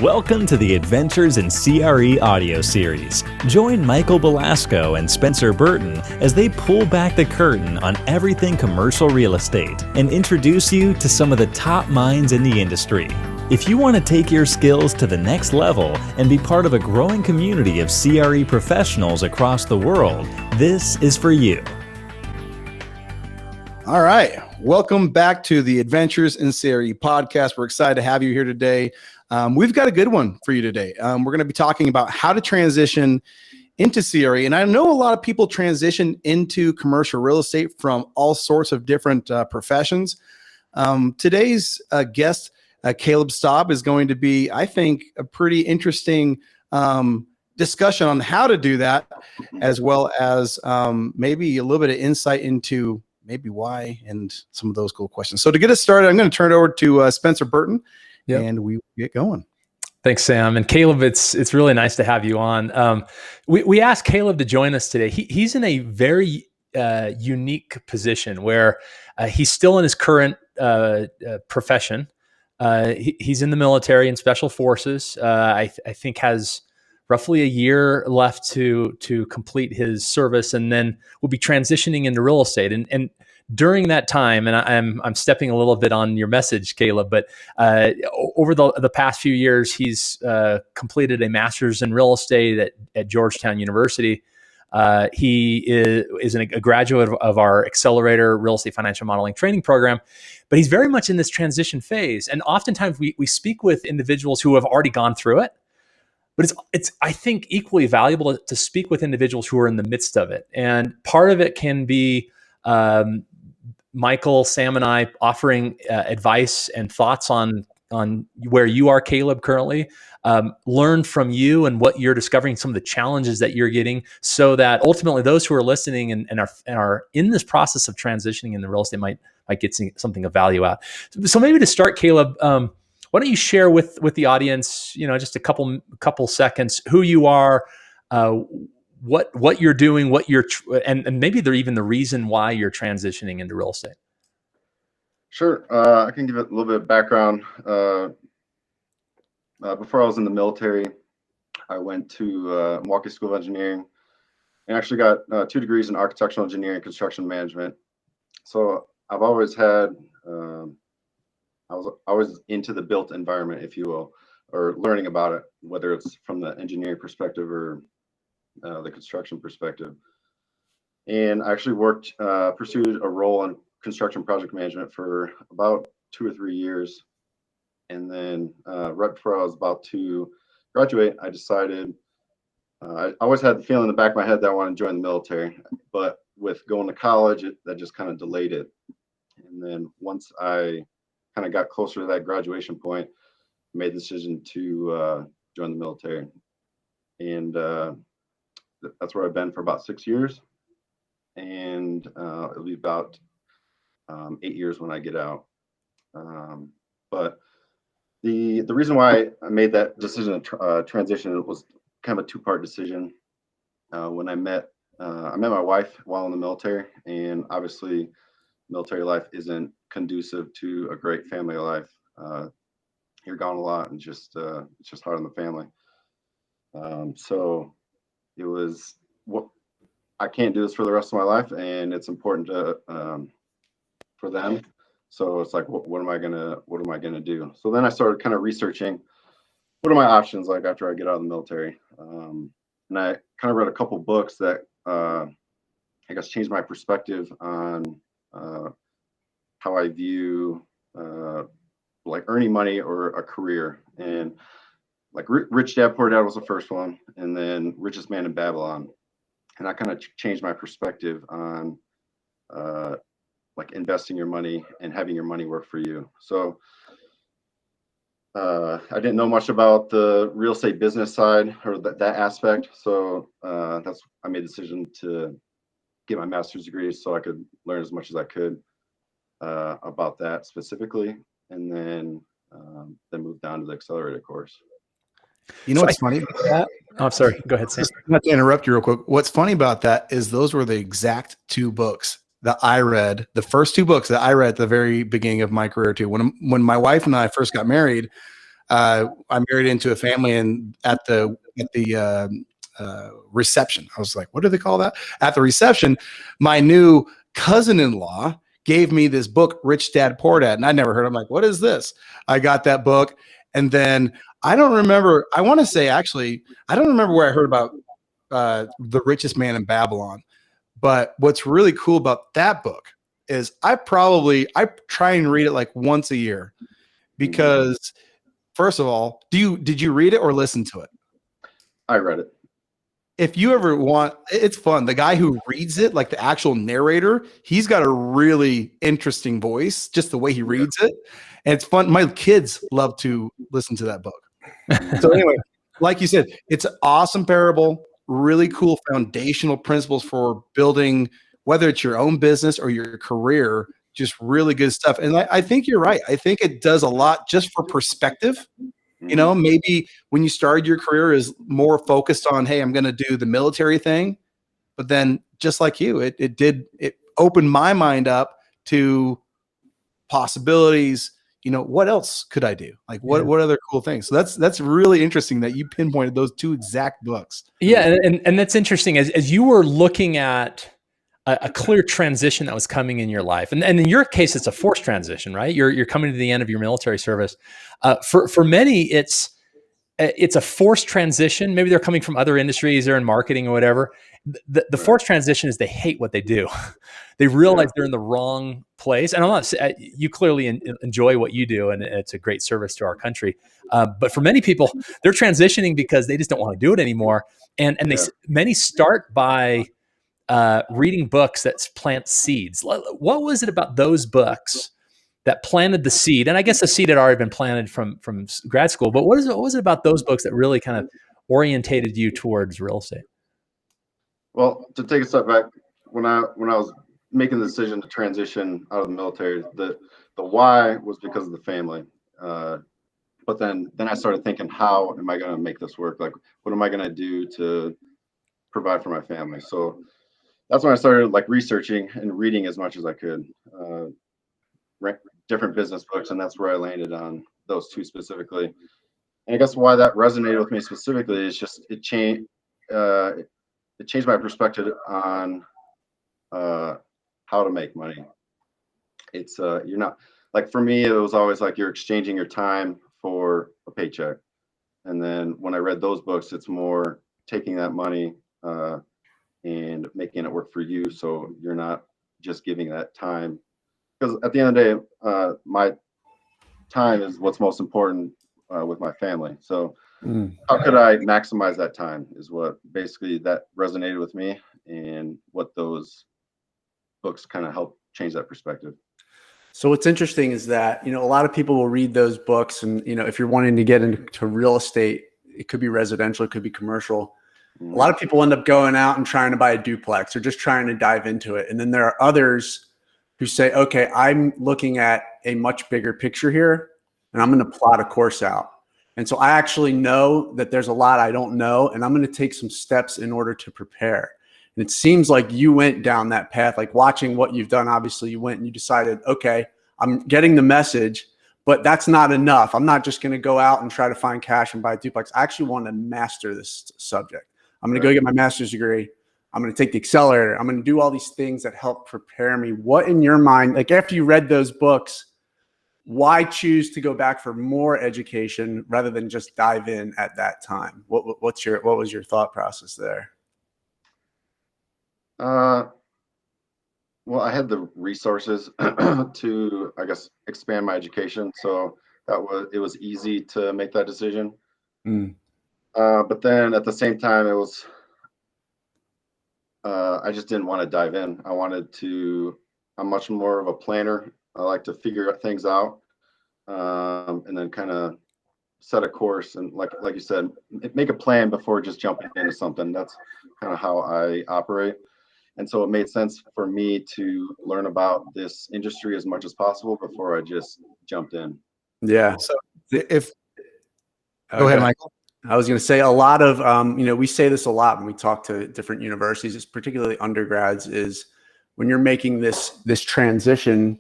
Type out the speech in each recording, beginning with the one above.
Welcome to the Adventures in A.CRE Audio Series. Join Michael Belasco and Spencer Burton as they pull back the curtain on everything commercial real estate and introduce you to some of the top minds in the industry. If you want to take your skills to the next level and be part of a growing community of CRE professionals across the world, this is for you. All right. Welcome back to the Adventures in A.CRE podcast. We're excited to have you here today. We've got a good one for you today. We're going to be talking about how to transition into CRE. And I know a lot of people transition into commercial real estate from all sorts of different professions. Today's guest, Caleb Staub, is going to be, I think, a pretty interesting discussion on how to do that, as well as maybe a little bit of insight into maybe why and some of those cool questions. So to get us started, I'm going to turn it over to Spencer Burton. Yep. And we get going. Thanks, Sam. And Caleb, it's really nice to have you on. We asked Caleb to join us today. He's in a very unique position where he's still in his current profession. He's in the military and special forces. I think has roughly a year left to complete his service, and then will be transitioning into real estate. And during that time, and I'm stepping a little bit on your message, Caleb, but over the past few years, he's completed a master's in real estate at Georgetown University. He is a graduate of our Accelerator Real Estate Financial Modeling Training Program, but he's very much in this transition phase. And oftentimes we speak with individuals who have already gone through it, but it's I think equally valuable to speak with individuals who are in the midst of it. And part of it can be Michael, Sam, and I offering advice and thoughts on where you are, Caleb, currently. Learn from you and what you're discovering, some of the challenges that you're getting, so that ultimately those who are listening and are in this process of transitioning into real estate might get something of value out. So maybe to start, Caleb, why don't you share with the audience, just a couple seconds, who you are, what you're doing, and maybe they're even the reason why you're transitioning into real estate. Sure. I can give it a little bit of background. Before I was in the military, I went to Milwaukee School of Engineering and actually got 2 degrees in architectural engineering and construction management. So I've always had, I was always into the built environment, if you will, or learning about it, whether it's from the engineering perspective or the construction perspective. And I actually pursued a role in construction project management for about 2 or 3 years. And then right before I was about to graduate, I decided, I always had the feeling in the back of my head that I wanted to join the military, but with going to college, that just kind of delayed it. And then once I kind of got closer to that graduation point, I made the decision to join the military. And that's where I've been for about 6 years. And it'll be about 8 years when I get out. But the reason why I made that decision to transition, it was kind of a 2-part decision. When I met my wife while in the military, and obviously military life isn't conducive to a great family life. You're gone a lot, and it's just hard on the family. So it was, I can't do this for the rest of my life, and it's important for them. So it's like, what am I gonna do? So then I started kind of researching, what are my options like after I get out of the military? And I kind of read a couple books that I guess changed my perspective on how I view like earning money or a career. And like Rich Dad Poor Dad was the first one, and then Richest Man in Babylon. And that kind of changed my perspective on like investing your money and having your money work for you. So I didn't know much about the real estate business side or that aspect. So I made the decision to get my master's degree so I could learn as much as I could about that specifically, and then moved down to the accelerated course. You know what's funny? Oh, I'm sorry. Go ahead, Sam. Not to interrupt you real quick. What's funny about that is those were the exact 2 books that I read, the first 2 books that I read at the very beginning of my career too. When my wife and I first got married, I married into a family, and at the reception, I was like, what do they call that? At the reception, my new cousin-in-law gave me this book, Rich Dad Poor Dad, and I never heard. I'm like, what is this? I got that book, and then I don't remember. I want to say actually, I don't remember where I heard about The Richest Man in Babylon. But what's really cool about that book is I try and read it like once a year, because first of all, did you read it or listen to it? I read it. If you ever want, it's fun. The guy who reads it, like the actual narrator, he's got a really interesting voice, just the way he reads it. And it's fun. My kids love to listen to that book. So anyway, like you said, it's an awesome parable, really cool foundational principles for building, whether it's your own business or your career, just really good stuff. And I think you're right. I think it does a lot just for perspective. You know, maybe when you started your career is more focused on, hey, I'm going to do the military thing. But then just like you, it opened my mind up to possibilities. You know, what else could I do? Like what other cool things? So that's really interesting that you pinpointed those two exact books. Yeah. And that's interesting as you were looking at a clear transition that was coming in your life. And in your case, it's a forced transition, right? You're coming to the end of your military service. For many, it's a forced transition. Maybe they're coming from other industries, they're in marketing or whatever. The forced transition is they hate what they do. They realize they're in the wrong place. And I'm not saying you clearly enjoy what you do, and it's a great service to our country. But for many people, they're transitioning because they just don't want to do it anymore. And many start by reading books that plant seeds. What was it about those books that planted the seed? And I guess the seed had already been planted from grad school, but what was it about those books that really kind of orientated you towards real estate? Well, to take a step back, when I was making the decision to transition out of the military, the why was because of the family. But then I started thinking, how am I going to make this work? Like, what am I going to do to provide for my family? So that's when I started like researching and reading as much as I could, different business books, and that's where I landed on those two specifically. And I guess why that resonated with me specifically is just it changed my perspective on how to make money. It's you're not, like, for me, it was always like you're exchanging your time for a paycheck. And then when I read those books, it's more taking that money and making it work for you, so you're not just giving that time. Because at the end of the day, my time is what's most important with my family. So how could I maximize that time is what basically that resonated with me, and what those books kind of help change that perspective. So what's interesting is that, you know, a lot of people will read those books, and, you know, if you're wanting to get into real estate, it could be residential, it could be commercial. A lot of people end up going out and trying to buy a duplex or just trying to dive into it. And then there are others who say, okay, I'm looking at a much bigger picture here, and I'm going to plot a course out. And so I actually know that there's a lot I don't know, and I'm going to take some steps in order to prepare. And it seems like you went down that path, like watching what you've done. Obviously, you went and you decided, okay, I'm getting the message, but that's not enough. I'm not just going to go out and try to find cash and buy a duplex. I actually want to master this subject. I'm going to go get my master's degree. I'm going to take the accelerator. I'm going to do all these things that help prepare me. What in your mind, like after you read those books, why choose to go back for more education rather than just dive in at that time? What was your thought process there? Well, I had the resources to, I guess, expand my education. So it was easy to make that decision. But then at the same time, it was, I just didn't want to dive in. I'm much more of a planner. I like to figure things out, and then kind of set a course. And like you said, make a plan before just jumping into something. That's kind of how I operate. And so it made sense for me to learn about this industry as much as possible before I just jumped in. Yeah. So go ahead, Michael. I was going to say a lot of, you know, we say this a lot when we talk to different universities, it's particularly undergrads, is when you're making this transition,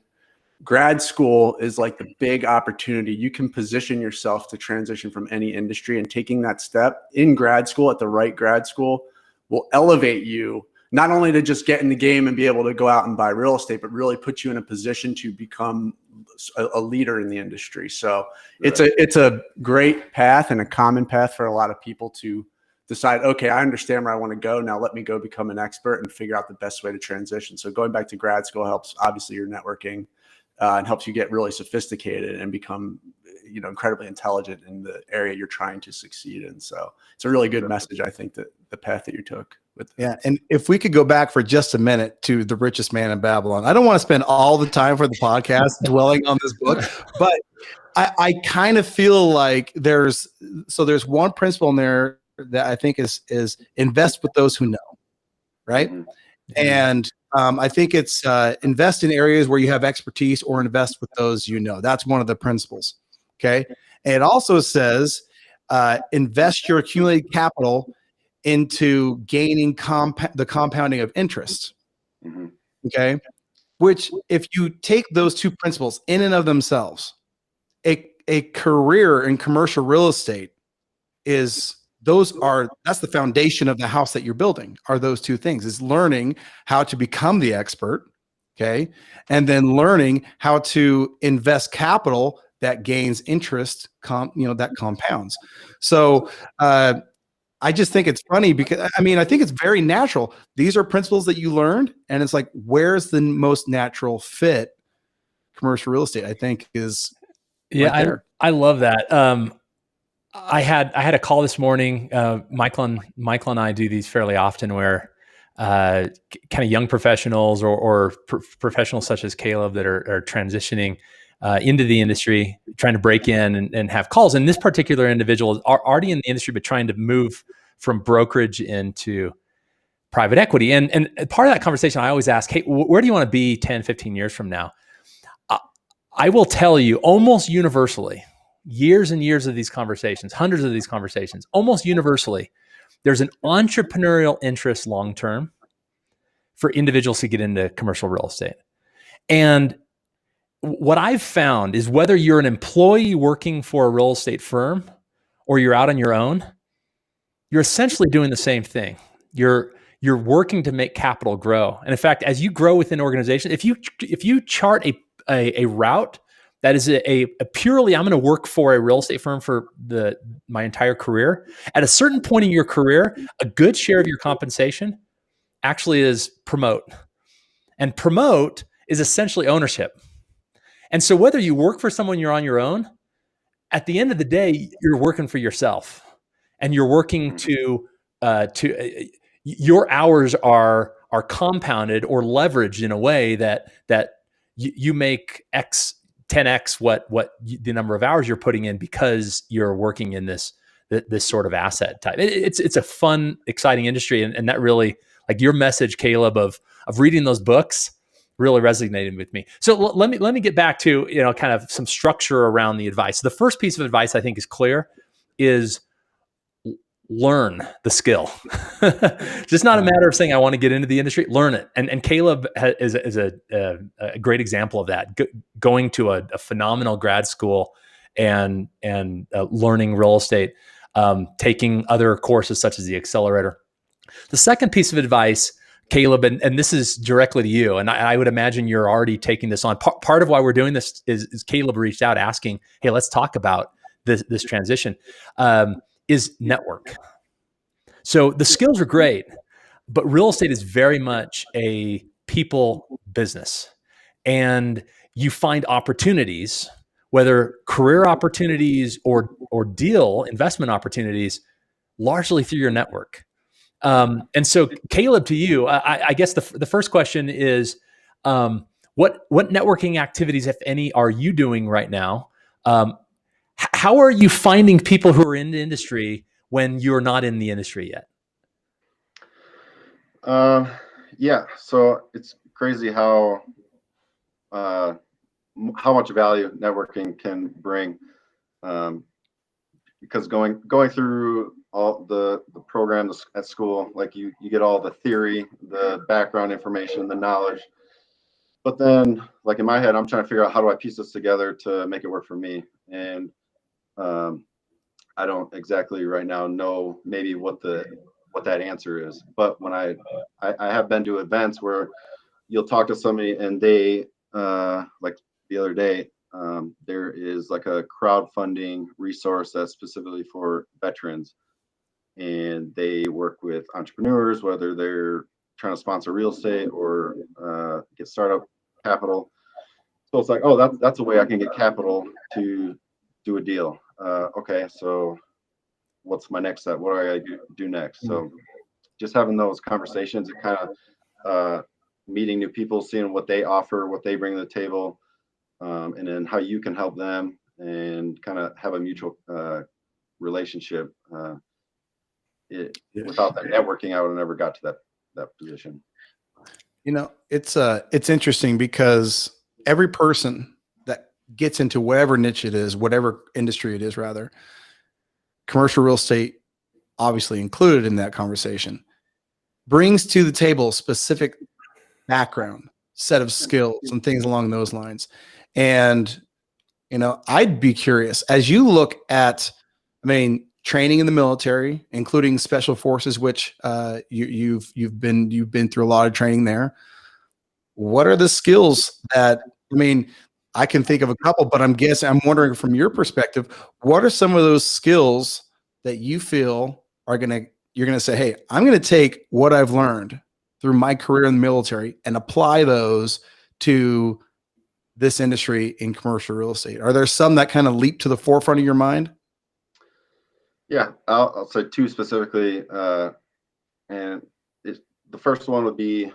grad school is like the big opportunity. You can position yourself to transition from any industry, and taking that step in grad school at the right grad school will elevate you not only to just get in the game and be able to go out and buy real estate, but really put you in a position to become a leader in the industry. So it's a great path and a common path for a lot of people to decide, okay, I understand where I want to go. Now let me go become an expert and figure out the best way to transition. So going back to grad school helps obviously your networking and helps you get really sophisticated and become, incredibly intelligent in the area you're trying to succeed in. So it's a really good message, I think, that the path that you took with Yeah. And if we could go back for just a minute to The Richest Man in Babylon, I don't want to spend all the time for the podcast dwelling on this book, but I kind of feel like there's one principle in there that I think is invest with those who know, right? Mhm. And I think it's invest in areas where you have expertise, or invest with those you know. That's one of the principles. Okay. And it also says invest your accumulated capital into gaining the compounding of interest. Mhm. Okay. Which, if you take those two principles in and of themselves, a career in commercial real estate that's the foundation of the house that you're building, are those two things. Is learning how to become the expert, okay, and then learning how to invest capital that gains interest, that compounds. So I just think it's funny because I think it's very natural. These are principles that you learned, and it's like, where's the most natural fit? Commercial real estate, I think, is right there. I love that. I had a call this morning. Michael and I do these fairly often, where kind of young professionals or professionals such as Caleb that are transitioning into the industry, trying to break in and have calls. And this particular individual is already in the industry, but trying to move from brokerage into private equity. And part of that conversation, I always ask, hey, where do you want to be 10, 15 years from now? I will tell you almost universally, years and years of these conversations, hundreds of these conversations, almost universally, there's an entrepreneurial interest long-term for individuals to get into commercial real estate. And what I've found is, whether you're an employee working for a real estate firm or you're out on your own, you're essentially doing the same thing. You're working to make capital grow. And in fact, as you grow within an organization, if you chart a route that is a purely, I'm going to work for a real estate firm for my entire career, at a certain point in your career, a good share of your compensation actually is promote. And promote is essentially ownership. And so whether you work for someone, you're on your own, at the end of the day, you're working for yourself, and you're working to your hours are compounded or leveraged in a way that you make 10x what the number of hours you're putting in, because you're working in this sort of asset type. It's a fun, exciting industry, and that really, like your message, Caleb, of reading those books, really resonated with me. So let me get back to kind of some structure around the advice. The first piece of advice I think is clear: is learn the skill. Just not a matter of saying I want to get into the industry. Learn it. And Caleb is a great example of that. Going to a phenomenal grad school and learning real estate, taking other courses such as the accelerator. The second piece of advice, Caleb, and this is directly to you, and I would imagine you're already taking this on. Part of why we're doing this is Caleb reached out asking, hey, let's talk about this transition, is network. So the skills are great, but real estate is very much a people business. And you find opportunities, whether career opportunities or deal investment opportunities, largely through your network. And so, Caleb, to you, I guess the first question is, what networking activities, if any, are you doing right now? How are you finding people who are in the industry when you're not in the industry yet? Yeah, so it's crazy how much value networking can bring, because going through all the programs at school, like you get all the theory, the background information, the knowledge, but then like in my head, I'm trying to figure out how do I piece this together to make it work for me. And I don't exactly right now know maybe what that answer is. But when I have been to events where you'll talk to somebody and they like the other day, there is like a crowdfunding resource that's specifically for veterans, and they work with entrepreneurs, whether they're trying to sponsor real estate or get startup capital. So it's like, oh, that's a way I can get capital to do a deal. Okay, so what's my next step? What do I do next? So just having those conversations and kind of meeting new people, seeing what they offer, what they bring to the table, and then how you can help them, and kind of have a mutual relationship. Without that networking, I would have never got to that position. You know, it's interesting because every person that gets into whatever niche it is, whatever industry it is, rather, commercial real estate, obviously included in that conversation, brings to the table specific background, set of skills, and things along those lines. And, you know, I'd be curious as you look at, I mean, training in the military, including special forces, which you've been through a lot of training there. What are the skills that, I mean, I can think of a couple, but I'm wondering from your perspective, what are some of those skills that you feel you're going to say, hey, I'm going to take what I've learned through my career in the military and apply those to this industry in commercial real estate? Are there some that kind of leap to the forefront of your mind? Yeah, I'll say two specifically. And the first one would be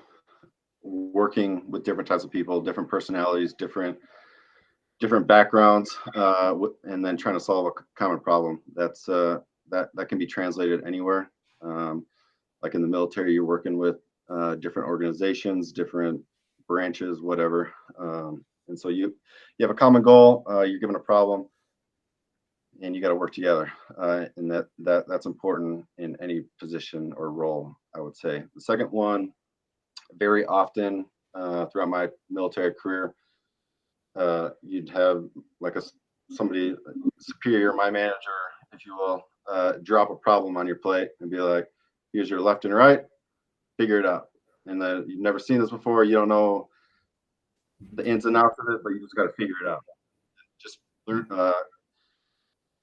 working with different types of people, different personalities, different backgrounds, and then trying to solve a common problem. That's that can be translated anywhere. Like in the military, you're working with different organizations, different branches, whatever. And so you have a common goal. You're given a problem, and you got to work together. And that's important in any position or role, I would say. The second one, very often throughout my military career, you'd have like somebody superior, my manager, if you will, drop a problem on your plate and be like, here's your left and right, figure it out. And then you've never seen this before. You don't know the ins and outs of it, but you just got to figure it out. Just learn,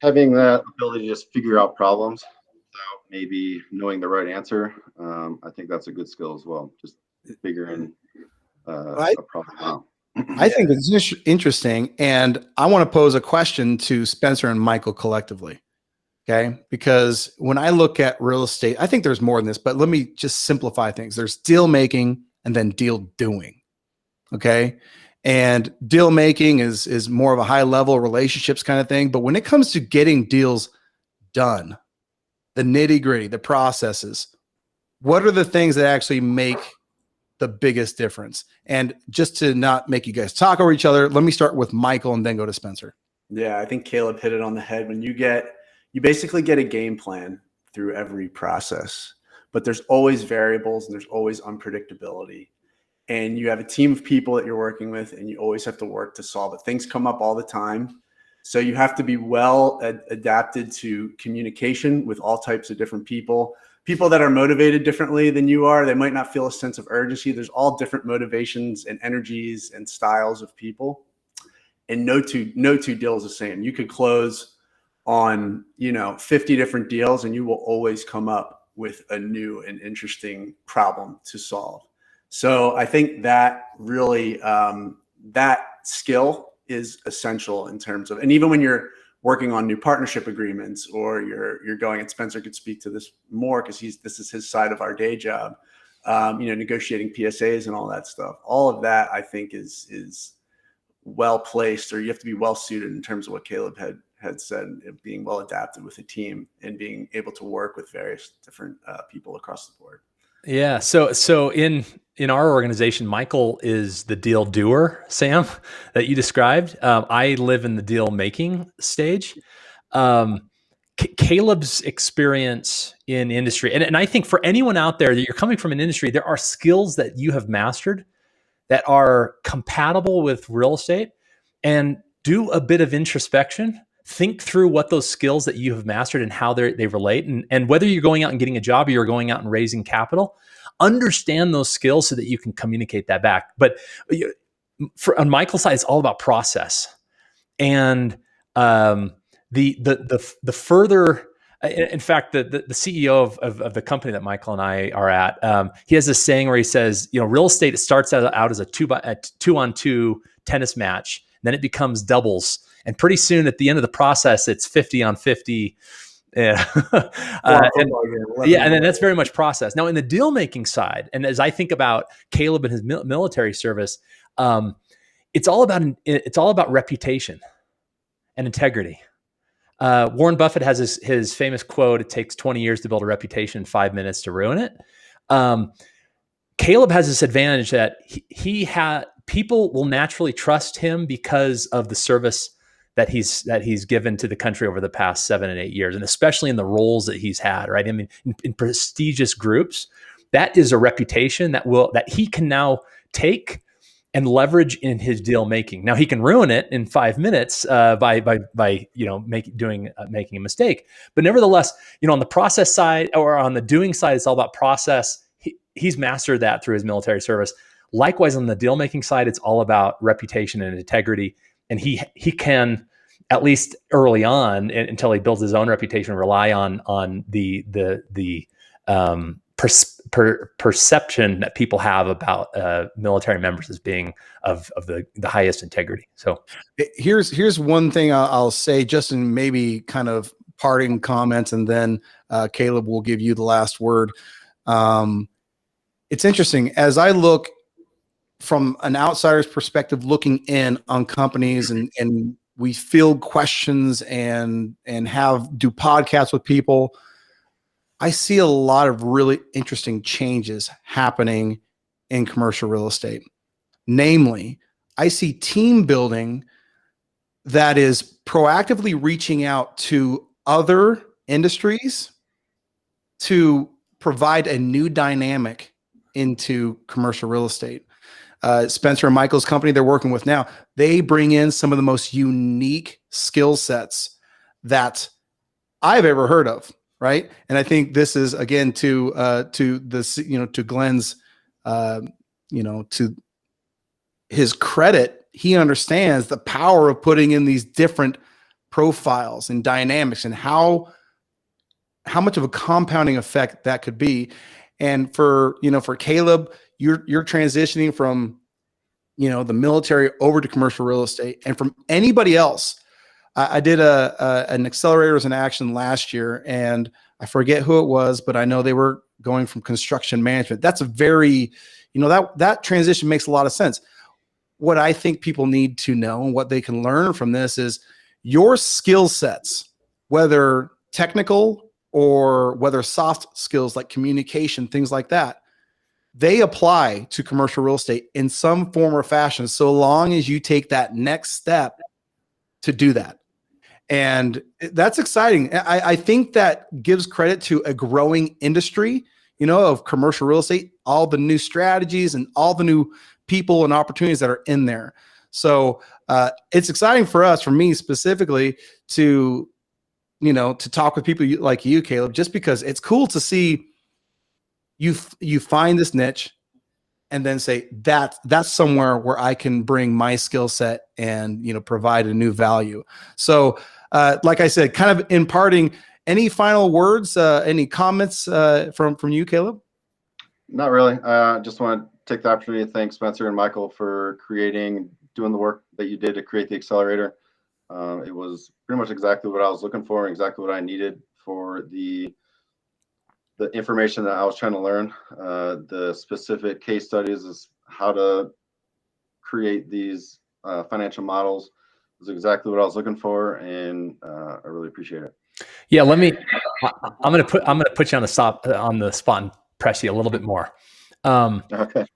having that ability to just figure out problems without maybe knowing the right answer. I think that's a good skill as well. Just figuring a problem out. I think it's interesting, and I want to pose a question to Spencer and Michael collectively, okay? Because when I look at real estate, I think there's more than this, but let me just simplify things. There's deal making and then deal doing, okay? And deal making is more of a high level relationships kind of thing, but when it comes to getting deals done, the nitty gritty, the processes, what are the things that actually make the biggest difference? And just to not make you guys talk over each other, let me start with Michael and then go to Spencer. Yeah, I think Caleb hit it on the head. When you basically get a game plan through every process, but there's always variables and there's always unpredictability. And you have a team of people that you're working with, and you always have to work to solve it. Things come up all the time. So you have to be well adapted to communication with all types of different people that are motivated differently than you are. They might not feel a sense of urgency. There's all different motivations and energies and styles of people. And no two deals the same. You could close on, 50 different deals, and you will always come up with a new and interesting problem to solve. So I think that really, that skill is essential in terms of, and even when you're working on new partnership agreements, or you're going, and Spencer could speak to this more because this is his side of our day job, negotiating PSAs and all that stuff. All of that I think is well placed, or you have to be well suited in terms of what Caleb had said, being well adapted with a team and being able to work with various different people across the board. Yeah. So in our organization, Michael is the deal doer, Sam, that you described. I live in the deal making stage. Caleb's experience in industry, and I think for anyone out there that you're coming from an industry, there are skills that you have mastered that are compatible with real estate, and do a bit of introspection. Think through what those skills that you have mastered and how they relate. And whether you're going out and getting a job or you're going out and raising capital, understand those skills so that you can communicate that back. But on Michael's side, it's all about process. And the further, in fact, the CEO of the company that Michael and I are at, he has this saying where he says, real estate starts out as a 2-on-2 tennis match, then it becomes doubles, and pretty soon at the end of the process, it's 50-on-50. Yeah. And then that's very much process. Now, in the deal making side, and as I think about Caleb and his military service, it's all about reputation and integrity. Warren Buffett has his famous quote: "It takes 20 years to build a reputation, 5 minutes to ruin it." Caleb has this advantage that people will naturally trust him because of the service that he's given to the country over the past 7 and 8 years, and especially in the roles that he's had. Right? I mean, in prestigious groups, that is a reputation that he can now take and leverage in his deal making. Now he can ruin it in 5 minutes by making a mistake. But nevertheless, on the process side or on the doing side, it's all about process. He's mastered that through his military service. Likewise, on the deal making side, it's all about reputation and integrity. And he can, at least early on, until he builds his own reputation, rely on the perception that people have about military members as being of the highest integrity. So here's one thing I'll say, just in maybe kind of parting comments, and then Caleb will give you the last word. It's interesting as I look from an outsider's perspective, looking in on companies, and we field questions and do podcasts with people. I see a lot of really interesting changes happening in commercial real estate. Namely, I see team building that is proactively reaching out to other industries to provide a new dynamic into commercial real estate. Spencer and Michael's company they're working with now, they bring in some of the most unique skill sets that I've ever heard of. Right. And I think this is, again, to Glenn's, to his credit, he understands the power of putting in these different profiles and dynamics and how much of a compounding effect that could be. And for Caleb, you're transitioning from, the military over to commercial real estate. And from anybody else, I did an accelerators in action last year, and I forget who it was, but I know they were going from construction management. That's a very, that transition makes a lot of sense. What I think people need to know and what they can learn from this is your skill sets, whether technical or whether soft skills like communication, things like that, they apply to commercial real estate in some form or fashion, so long as you take that next step to do that. And that's exciting. I think that gives credit to a growing industry, of commercial real estate, all the new strategies and all the new people and opportunities that are in there. So it's exciting for us, for me specifically, to talk with people like you, Caleb, just because it's cool to see you find this niche and then say that's somewhere where I can bring my skill set and, provide a new value. So like I said, kind of imparting, any final words, any comments from you, Caleb? Not really. Just want to take the opportunity to thank Spencer and Michael for doing the work that you did to create the accelerator. It was pretty much exactly what I was looking for, and exactly what I needed for the information that I was trying to learn. The specific case studies is how to create these financial models is exactly what I was looking for, and I really appreciate it. Yeah, I'm gonna put you on the spot and press you a little bit more. Okay.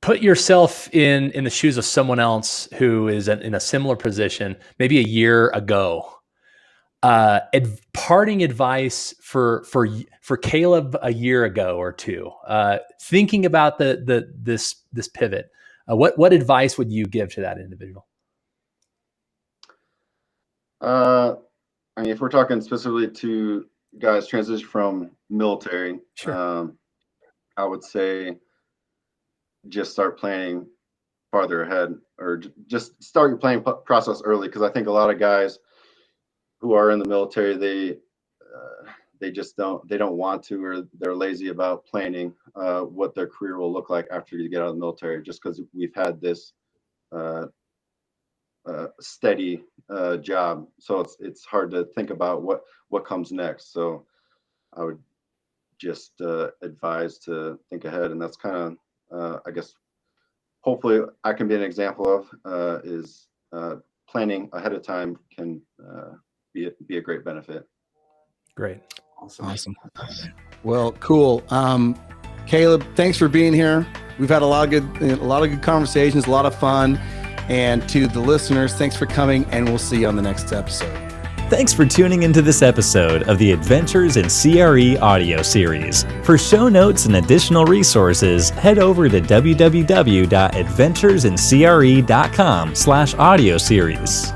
Put yourself in the shoes of someone else who is in a similar position, maybe a year ago. Parting advice for Caleb a year ago or two, thinking about this pivot. What advice would you give to that individual? I mean, if we're talking specifically to guys transition from military, Sure. I would say just start planning farther ahead, or just start your planning process early. Because I think a lot of guys who are in the military, they just don't want to, or they're lazy about planning what their career will look like after you get out of the military, just because we've had this steady job, so it's hard to think about what comes next. So I would just advise to think ahead, and that's kind of I guess hopefully I can be an example of is planning ahead of time can be a great benefit. Great. Awesome. Well, cool. Caleb, thanks for being here. We've had a lot of good conversations, a lot of fun. And to the listeners, thanks for coming, and we'll see you on the next episode. Thanks for tuning into this episode of the Adventures in CRE Audio Series. For show notes and additional resources, head over to www.adventuresincre.com/audio series.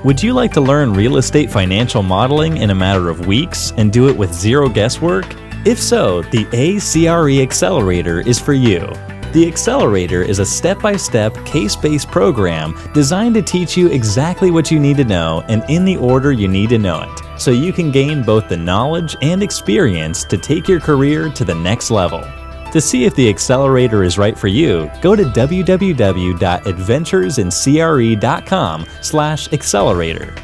Would you like to learn real estate financial modeling in a matter of weeks and do it with zero guesswork? If so, the A.CRE Accelerator is for you. The Accelerator is a step-by-step, case-based program designed to teach you exactly what you need to know and in the order you need to know it, so you can gain both the knowledge and experience to take your career to the next level. To see if the Accelerator is right for you, go to www.adventuresincre.com/accelerator.